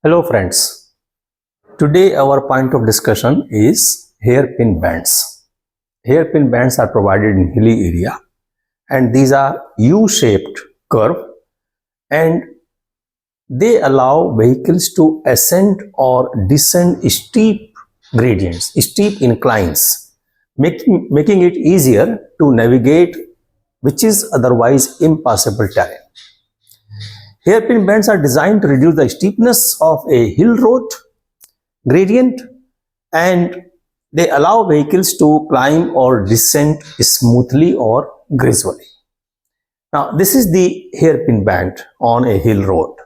Hello friends, today our point of discussion is hairpin bands. Hairpin bands are provided in hilly area and these are U-shaped curve and they allow vehicles to ascend or descend steep gradients, steep inclines, making it easier to navigate which is otherwise impassable terrain. Hairpin bands are designed to reduce the steepness of a hill road gradient and they allow vehicles to climb or descend smoothly or gracefully. Now, this is the hairpin band on a hill road.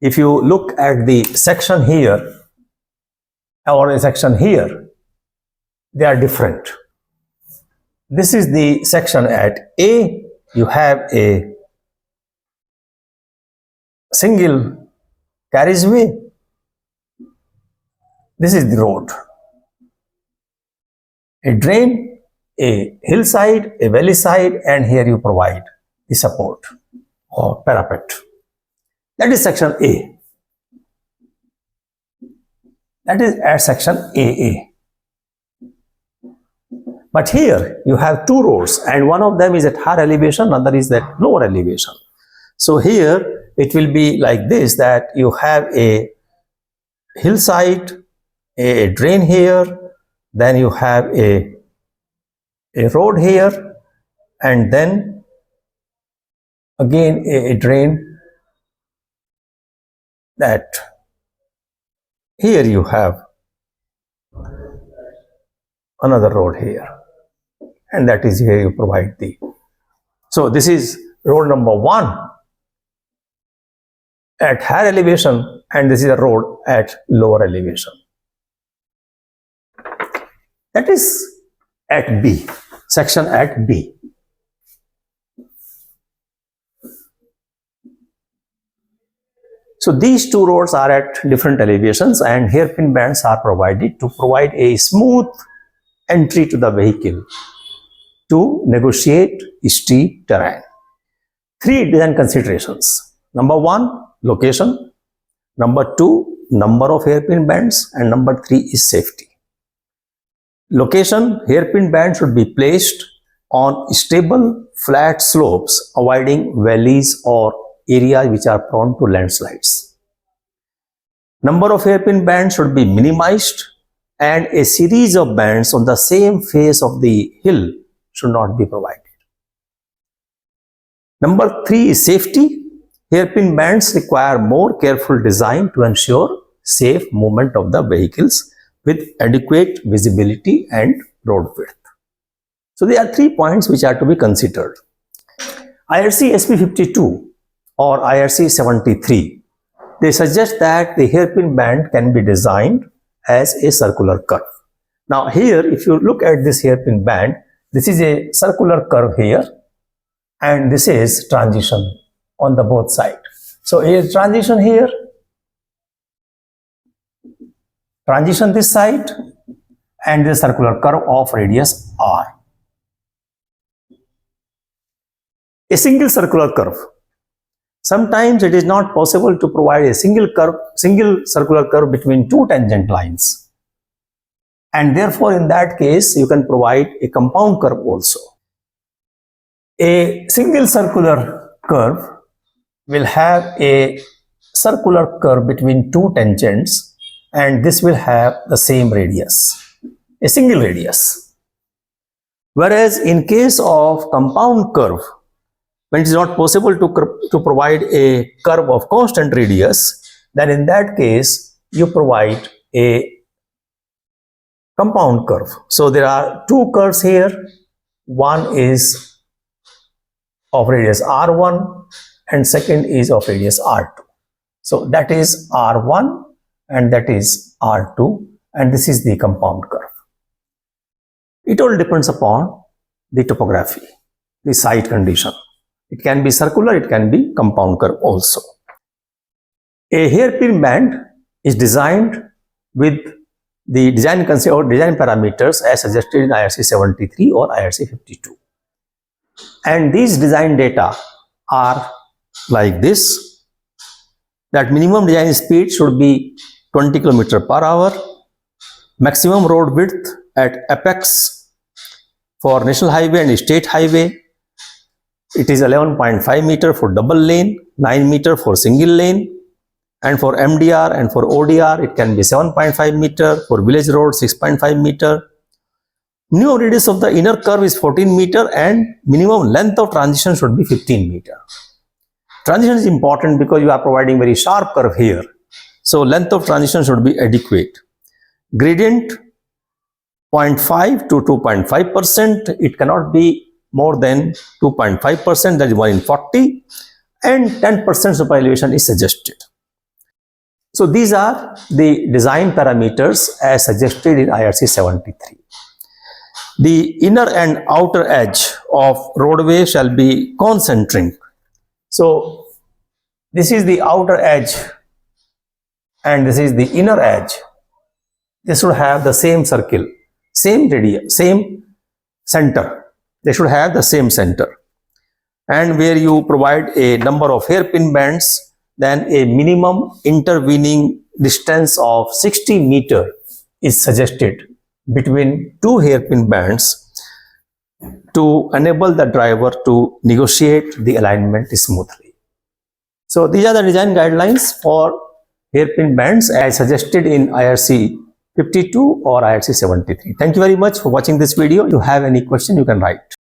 If you look at the section here or a section here, they are different. This is the section at A. You have a single carriageway. This is the road. A drain, a hillside, a valley side, and here you provide the support or parapet. That is section A. That is at section AA. But here you have two roads and one of them is at higher elevation, another is at lower elevation. So here it will be like this, that you have a hillside, a drain here, then you have a road here, and then again a drain, that here you have another road here, and that is here you provide the. So this is road number 1 at higher elevation and this is a road at lower elevation. That is at B, section at B. So these two roads are at different elevations and hairpin bands are provided to provide a smooth entry to the vehicle to negotiate steep terrain. 3 design considerations. Number 1, location. Number 2, number of hairpin bands, and number 3 is safety. Location: hairpin band should be placed on stable flat slopes, avoiding valleys or areas which are prone to landslides. Number of hairpin bands should be minimized and a series of bands on the same face of the hill should not be provided. Number 3 is safety. Hairpin bands require more careful design to ensure safe movement of the vehicles with adequate visibility and road width. So there are 3 points which are to be considered. IRC SP 52 or IRC 73, they suggest that the hairpin band can be designed as a circular curve. Now here, if you look at this hairpin band, this is a circular curve here and this is transition on the both sides. So here transition here, transition this side, and the circular curve of radius r. A single circular curve. Sometimes it is not possible to provide a single circular curve between 2 tangent lines. And therefore, in that case, you can provide a compound curve also. A single circular curve will have a circular curve between 2 tangents and this will have the same radius, a single radius. Whereas in case of compound curve, when it is not possible to provide a curve of constant radius, then in that case you provide a compound curve. So there are 2 curves here. One is of radius r1 and second is of radius r2. So that is r1 and that is r2 and this is the compound curve. It all depends upon the topography, the site condition. It can be circular, it can be compound curve also. A hairpin band is designed with the design concept or design parameters as suggested in IRC 73 or IRC 52. And these design data are like this. that minimum design speed should be 20 km per hour. Maximum road width at apex for national highway and state highway, it is 11.5 meter for double lane, 9 meter for single lane, and for MDR and for ODR it can be 7.5 meter, for village road 6.5 meter. Minimum radius of the inner curve is 14 meter and minimum length of transition should be 15 meter. Transition is important because you are providing very sharp curve here. So length of transition should be adequate. Gradient 0.5 to 2.5%. It cannot be more than 2.5%, that is 1 in 40, and 10% super elevation is suggested. So these are the design parameters as suggested in IRC 73. The inner and outer edge of roadway shall be concentric. So this is the outer edge and this is the inner edge. They should have the same circle, same radius, same center. They should have the same center. And where you provide a number of hairpin bands, then a minimum intervening distance of 60 meter is suggested between two hairpin bands to enable the driver to negotiate the alignment smoothly. So these are the design guidelines for hairpin bands as suggested in IRC 52 or IRC 73. Thank you very much for watching this video. If you have any question, you can write.